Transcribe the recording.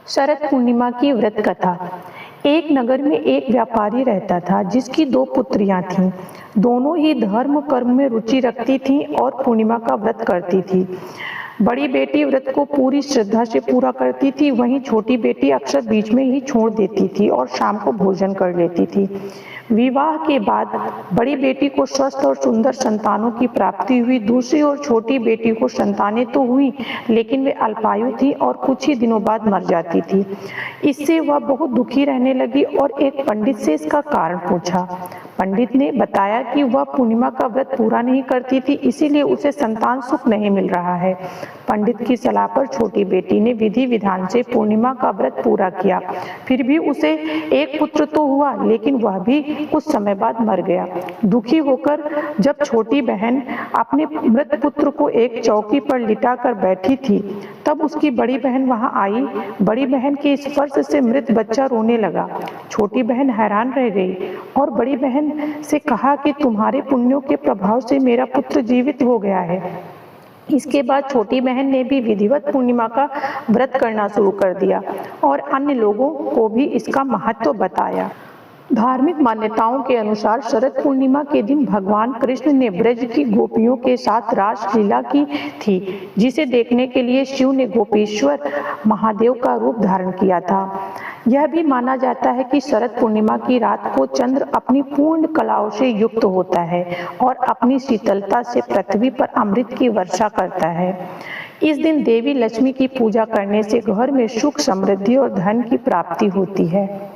शरद पूर्णिमा की व्रत कथा। एक नगर में एक व्यापारी रहता था जिसकी दो पुत्रियां थीं। दोनों ही धर्म कर्म में रुचि रखती थीं और पूर्णिमा का व्रत करती थी। बड़ी बेटी व्रत को पूरी श्रद्धा से पूरा करती थी, वहीं छोटी बेटी अक्सर बीच में ही छोड़ देती थी और शाम को भोजन कर लेती थी। विवाह के बाद बड़ी बेटी को स्वस्थ और सुंदर संतानों की प्राप्ति हुई। दूसरी ओर छोटी बेटी को संतानें तो हुई, लेकिन वे अल्पायु थी और कुछ ही दिनों बाद मर जाती थी। इससे वह बहुत दुखी रहने लगी और एक पंडित से इसका कारण पूछा। पंडित ने बताया कि वह पूर्णिमा का व्रत पूरा नहीं करती थी, इसीलिए उसे संतान सुख नहीं मिल रहा है। पंडित की सलाह पर छोटी बेटी ने विधि विधान से पूर्णिमा का व्रत पूरा किया। फिर भी उसे एक पुत्र तो हुआ, लेकिन वह भी कुछ समय बाद मर गया। दुखी होकर जब छोटी बहन अपने मृत पुत्र को एक चौकी पर लिटाकर बैठी थी, तब उसकी बड़ी बहन वहां आई। बड़ी बहन के स्पर्श से मृत बच्चा रोने लगा। छोटी बहन हैरान रह गई और बड़ी बहन से कहा कि तुम्हारे पुण्यों के प्रभाव से मेरा पुत्र जीवित हो गया है। इसके बाद छोटी बहन ने भी विधिवत पूर्णिमा का व्रत करना शुरू कर दिया और अन्य लोगों को भी इसका महत्व बताया। धार्मिक मान्यताओं के अनुसार शरद पूर्णिमा के दिन भगवान कृष्ण ने ब्रज की गोपियों के साथ रासलीला की थी, जिसे देखने के लिए शिव ने गोपीश्वर महादेव का रूप धारण किया था। यह भी माना जाता है कि शरद पूर्णिमा की रात को चंद्र अपनी पूर्ण कलाओं से युक्त होता है और अपनी शीतलता से पृथ्वी पर अमृत की वर्षा करता है। इस दिन देवी लक्ष्मी की पूजा करने से घर में सुख, समृद्धि और धन की प्राप्ति होती है।